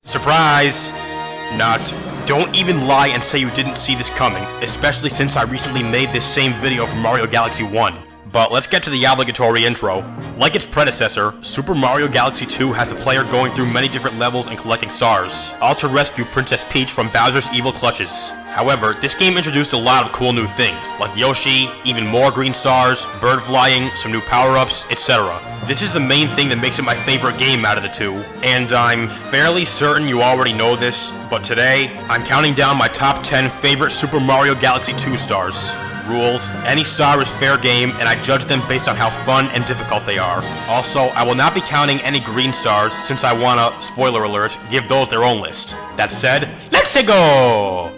Surprise! Not. Don't even lie and say you didn't see this coming, especially since I recently made this same video for Mario Galaxy 1. But let's get to the obligatory intro. Like its predecessor, Super Mario Galaxy 2 has the player going through many different levels and collecting stars, all to rescue Princess Peach from Bowser's evil clutches. However, this game introduced a lot of cool new things, like Yoshi, even more green stars, bird flying, some new power-ups, etc. This is the main thing that makes it my favorite game out of the two, and I'm fairly certain you already know this, but today, I'm counting down my top 10 favorite Super Mario Galaxy 2 stars. Rules: any star is fair game, and I judge them based on how fun and difficult they are. Also, I will not be counting any green stars, since I wanna, spoiler alert, give those their own list. That said, let's go!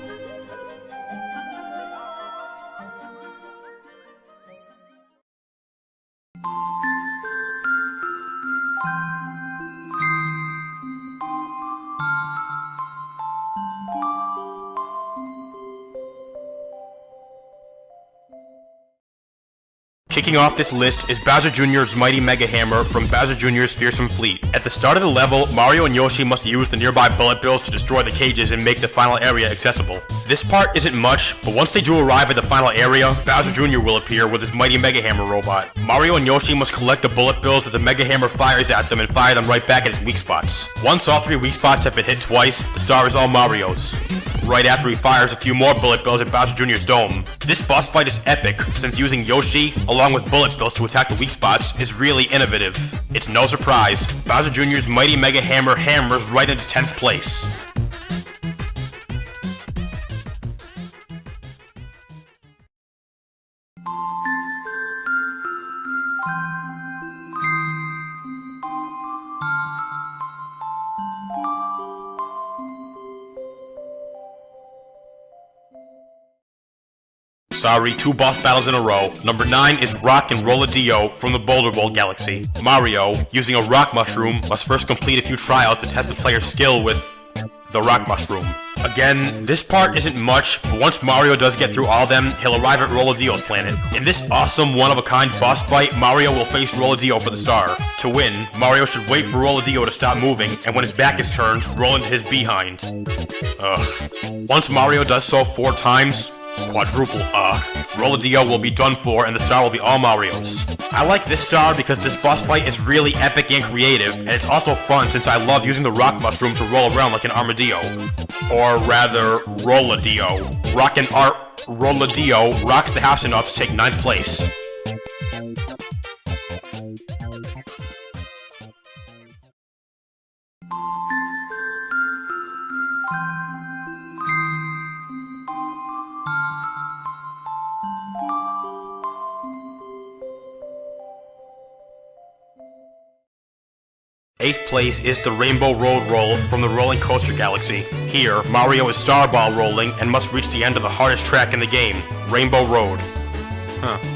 Kicking off this list is Bowser Jr.'s mighty Megahammer from Bowser Jr.'s Fearsome Fleet. At the start of the level, Mario and Yoshi must use the nearby bullet bills to destroy the cages and make the final area accessible. This part isn't much, but once they do arrive at the final area, Bowser Jr. will appear with his mighty Megahammer robot. Mario and Yoshi must collect the bullet bills that the Megahammer fires at them and fire them right back at its weak spots. Once all three weak spots have been hit twice, the star is all Mario's. Right after he fires a few more bullet bills at Bowser Jr.'s dome. This boss fight is epic, since using Yoshi, along with bullet bills to attack the weak spots, is really innovative. It's no surprise, Bowser Jr.'s mighty Megahammer hammers right into 10th place. Sorry, 2 boss battles in a row. Number 9 is RocknRolla Dio from the Boulder Bowl Galaxy. Mario, using a rock mushroom, must first complete a few trials to test the player's skill with the rock mushroom. Again, this part isn't much, but once Mario does get through all of them, he'll arrive at Rolla Dio's planet. In this awesome one-of-a-kind boss fight, Mario will face Rolla Dio for the star. To win, Mario should wait for Rolla Dio to stop moving, and when his back is turned, roll into his behind. Once Mario does so 4 times, quadruple Rolla Dio will be done for and the star will be all Mario's. I like this star because this boss fight is really epic and creative, and it's also fun since I love using the rock mushroom to roll around like an armadillo. Or rather, Rolla Dio. Rolla Dio rocks the house enough to take 9th place. Eighth place is the Rainbow Road Roll from the Rolling Coaster Galaxy. Here, Mario is starball rolling and must reach the end of the hardest track in the game, Rainbow Road.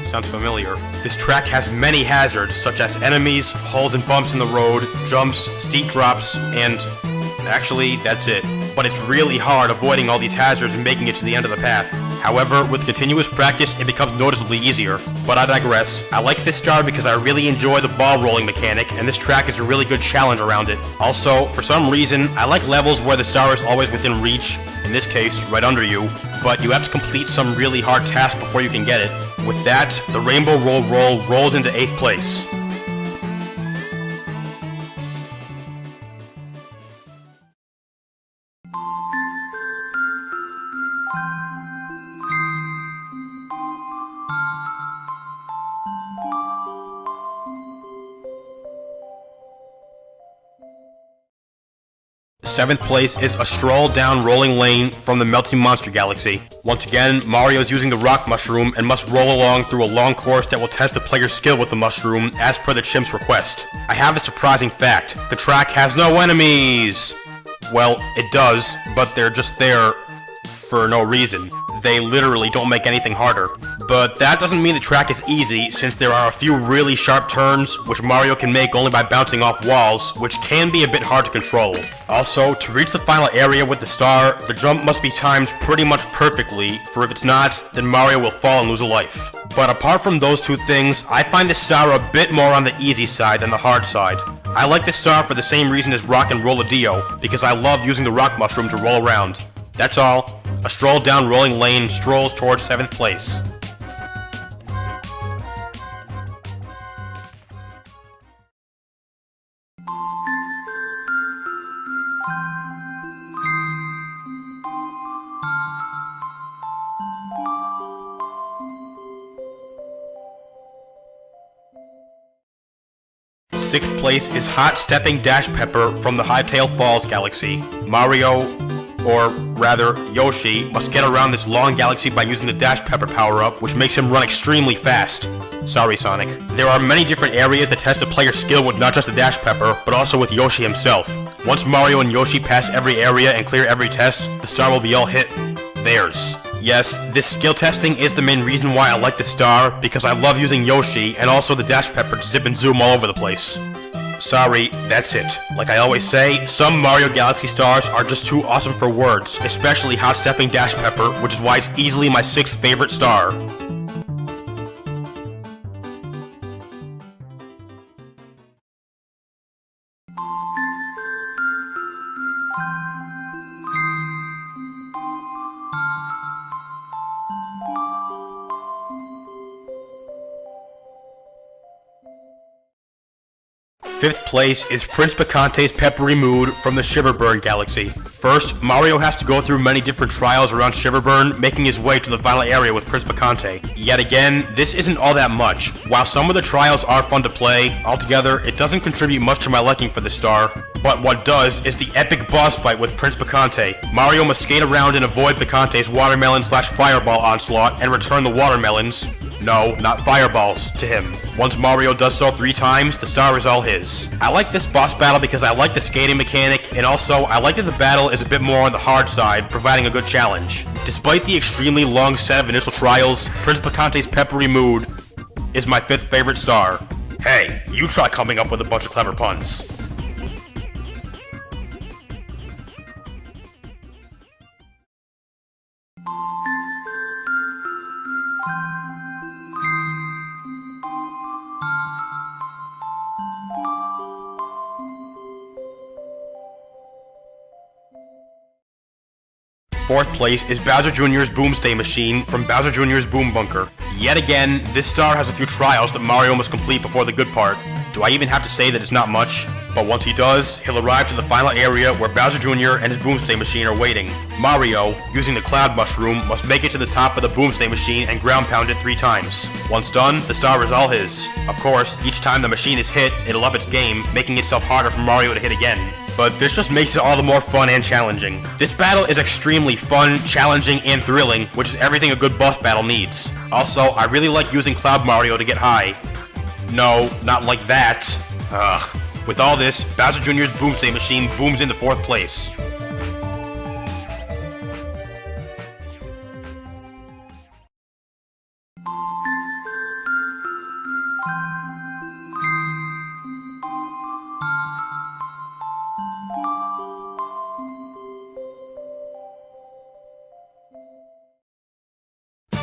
Sounds familiar. This track has many hazards, such as enemies, holes and bumps in the road, jumps, steep drops, and actually, that's it. But it's really hard avoiding all these hazards and making it to the end of the path. However, with continuous practice, it becomes noticeably easier. But I digress. I like this star because I really enjoy the ball rolling mechanic, and this track is a really good challenge around it. Also, for some reason, I like levels where the star is always within reach, in this case, right under you, but you have to complete some really hard task before you can get it. With that, the Rainbow Roll rolls into 8th place. Seventh place is a Stroll down rolling lane from the Melting Monster Galaxy. Once again, Mario is using the rock mushroom and must roll along through a long course that will test the player's skill with the mushroom as per the Chimp's request. I have a surprising fact. The track has no enemies! Well, it does, but they're just there for no reason. They literally don't make anything harder. But that doesn't mean the track is easy, since there are a few really sharp turns, which Mario can make only by bouncing off walls, which can be a bit hard to control. Also, to reach the final area with the star, the jump must be timed pretty much perfectly, for if it's not, then Mario will fall and lose a life. But apart from those two things, I find this star a bit more on the easy side than the hard side. I like this star for the same reason as RocknRolla Dio, because I love using the rock mushroom to roll around. That's all. A stroll down rolling lane strolls towards 7th place. Sixth place is Hot Stepping Pepper from the Hightail Falls Galaxy. Mario, or rather Yoshi, must get around this long galaxy by using the Dash Pepper power-up, which makes him run extremely fast. Sorry, Sonic. There are many different areas that test a player's skill with not just the Dash Pepper, but also with Yoshi himself. Once Mario and Yoshi pass every area and clear every test, the star will be all hit theirs. Yes, this skill testing is the main reason why I like the star, because I love using Yoshi and also the Dash Pepper to zip and zoom all over the place. Sorry, that's it. Like I always say, some Mario Galaxy stars are just too awesome for words, especially Hot Stepping Dash Pepper, which is why it's easily my 6th favorite star. Fifth place is Prince Picante's Peppery Mood from the Shiverburn Galaxy. First, Mario has to go through many different trials around Shiverburn, making his way to the final area with Prince Picante. Yet again, this isn't all that much. While some of the trials are fun to play, altogether, it doesn't contribute much to my liking for the star. But what does is the epic boss fight with Prince Picante. Mario must skate around and avoid Picante's watermelon/fireball onslaught and return the watermelons, no, not fireballs, to him. Once Mario does so 3 times, the star is all his. I like this boss battle because I like the skating mechanic, and also I like that the battle is a bit more on the hard side, providing a good challenge. Despite the extremely long set of initial trials, Prince Picante's Peppery Mood is my 5th favorite star. Hey, you try coming up with a bunch of clever puns. Fourth place is Bowser Jr.'s Boomsday machine from Bowser Jr.'s Boom Bunker. Yet again, this star has a few trials that Mario must complete before the good part. Do I even have to say that it's not much? But once he does, he'll arrive to the final area where Bowser Jr. and his Boomsday machine are waiting. Mario, using the Cloud Mushroom, must make it to the top of the Boomsday machine and ground pound it 3 times. Once done, the star is all his. Of course, each time the machine is hit, it'll up its game, making itself harder for Mario to hit again. But this just makes it all the more fun and challenging. This battle is extremely fun, challenging, and thrilling, which is everything a good boss battle needs. Also, I really like using Cloud Mario to get high. No, not like that. Ugh. With all this, Bowser Jr.'s Boomsday machine booms into 4th place.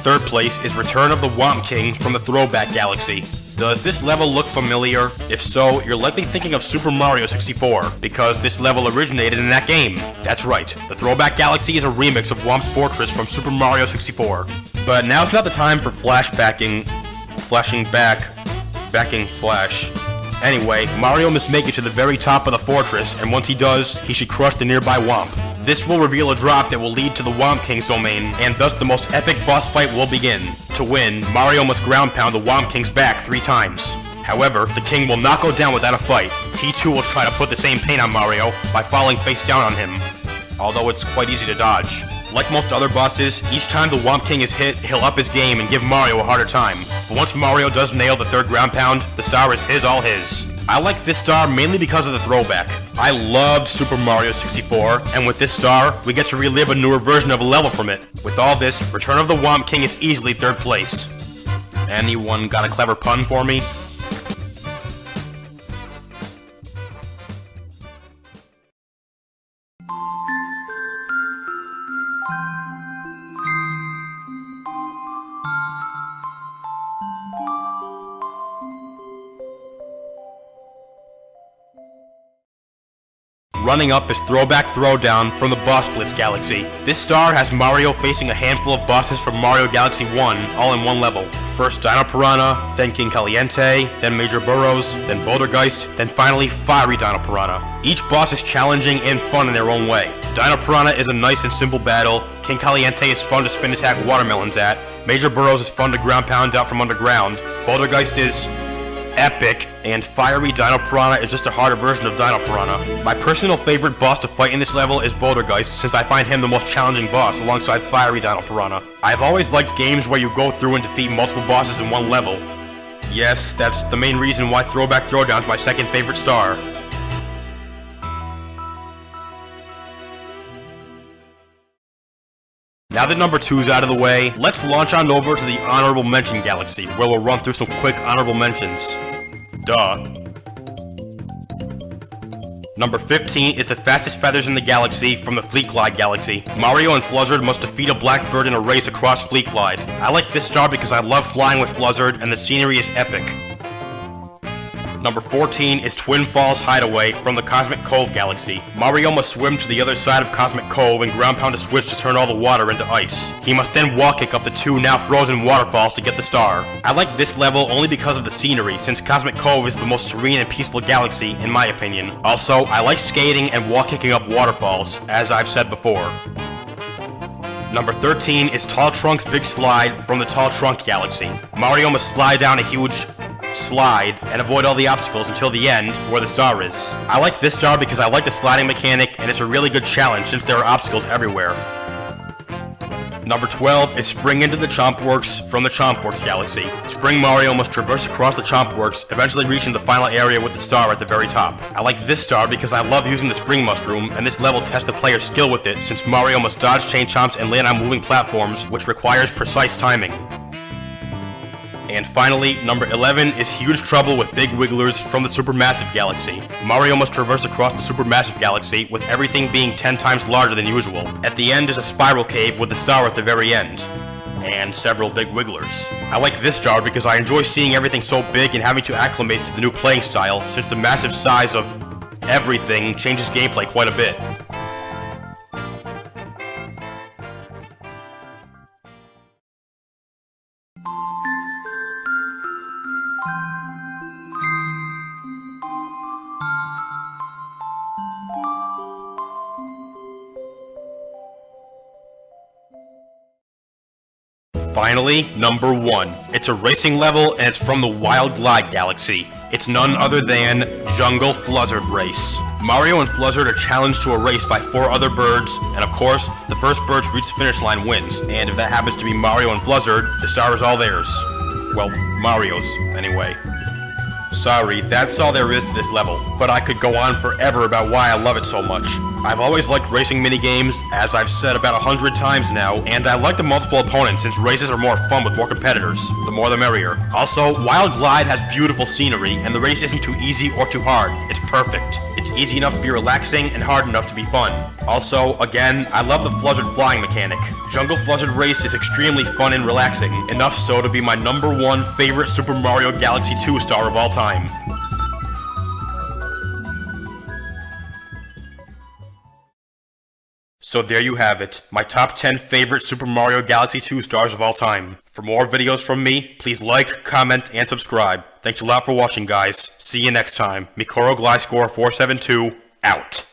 Third place is Return of the Whomp King from the Throwback Galaxy. Does this level look familiar? If so, you're likely thinking of Super Mario 64, because this level originated in that game. That's right, the Throwback Galaxy is a remix of Whomp's Fortress from Super Mario 64. But now's not the time for flashing flash. Anyway, Mario must make it to the very top of the fortress, and once he does, he should crush the nearby Whomp. This will reveal a drop that will lead to the Whomp King's domain, and thus the most epic boss fight will begin. To win, Mario must ground pound the Whomp King's back 3 times. However, the king will not go down without a fight. He too will try to put the same pain on Mario by falling face down on him, although it's quite easy to dodge. Like most other bosses, each time the Whomp King is hit, he'll up his game and give Mario a harder time. But once Mario does nail the 3rd ground pound, the star is his all his. I like this star mainly because of the throwback. I loved Super Mario 64, and with this star, we get to relive a newer version of a level from it. With all this, Return of the Whomp King is easily 3rd place. Anyone got a clever pun for me? Running up is Throwback Throwdown from the boss Blitz Galaxy. This star has Mario facing a handful of bosses from Mario Galaxy 1, all in one level. First Dino Piranha, then King Caliente, then Major Burrows, then Bouldergeist, then finally Fiery Dino Piranha. Each boss is challenging and fun in their own way. Dino Piranha is a nice and simple battle, King Caliente is fun to spin attack watermelons at, Major Burrows is fun to ground pound out from underground, Bouldergeist is epic, and Fiery Dino Piranha is just a harder version of Dino Piranha. My personal favorite boss to fight in this level is Bouldergeist, since I find him the most challenging boss alongside Fiery Dino Piranha. I've always liked games where you go through and defeat multiple bosses in one level. Yes, that's the main reason why Throwback Throwdown is my second favorite star. Now that number 2 is out of the way, let's launch on over to the Honorable Mention Galaxy, where we'll run through some quick honorable mentions. Duh. Number 15 is the fastest feathers in the galaxy from the Fleet Glide Galaxy. Mario and Fluzzard must defeat a blackbird in a race across Fleet Glide. I like this star because I love flying with Fluzzard and the scenery is epic. Number 14 is Twin Falls Hideaway from the Cosmic Cove Galaxy. Mario must swim to the other side of Cosmic Cove and ground pound a switch to turn all the water into ice. He must then wall kick up the 2 now frozen waterfalls to get the star. I like this level only because of the scenery, since Cosmic Cove is the most serene and peaceful galaxy, in my opinion. Also, I like skating and wall kicking up waterfalls, as I've said before. Number 13 is Tall Trunk's Big Slide from the Tall Trunk Galaxy. Mario must slide down a huge slide and avoid all the obstacles until the end, where the star is. I like this star because I like the sliding mechanic and it's a really good challenge since there are obstacles everywhere. Number 12 is Spring into the Chomp Works from the Chomp Works Galaxy. Spring Mario must traverse across the Chomp Works, eventually reaching the final area with the star at the very top. I like this star because I love using the Spring Mushroom, and this level tests the player's skill with it since Mario must dodge chain chomps and land on moving platforms, which requires precise timing. And finally, number 11 is Huge Trouble with Big Wigglers from the Supermassive Galaxy. Mario must traverse across the Supermassive Galaxy, with everything being 10 times larger than usual. At the end is a spiral cave with the star at the very end. And several Big Wigglers. I like this star because I enjoy seeing everything so big and having to acclimate to the new playing style, since the massive size of everything changes gameplay quite a bit. Finally, number 1. It's a racing level and it's from the Wild Glide Galaxy. It's none other than Jungle Fluzzard Race. Mario and Fluzzard are challenged to a race by 4 other birds, and of course, the first bird to reach the finish line wins, and if that happens to be Mario and Fluzzard, the star is all theirs. Well, Mario's, anyway. Sorry, that's all there is to this level, but I could go on forever about why I love it so much. I've always liked racing minigames, as I've said about 100 times now, and I like the multiple opponents since races are more fun with more competitors. The more the merrier. Also, Wild Glide has beautiful scenery, and the race isn't too easy or too hard. It's perfect. It's easy enough to be relaxing and hard enough to be fun. Also, again, I love the Fluzzard flying mechanic. Jungle Fluzzard Race is extremely fun and relaxing, enough so to be my number 1 favorite Super Mario Galaxy 2 star of all time. So there you have it, my top 10 favorite Super Mario Galaxy 2 stars of all time. For more videos from me, please like, comment, and subscribe. Thanks a lot for watching, guys. See you next time. Mikoro Glyscore 472, out.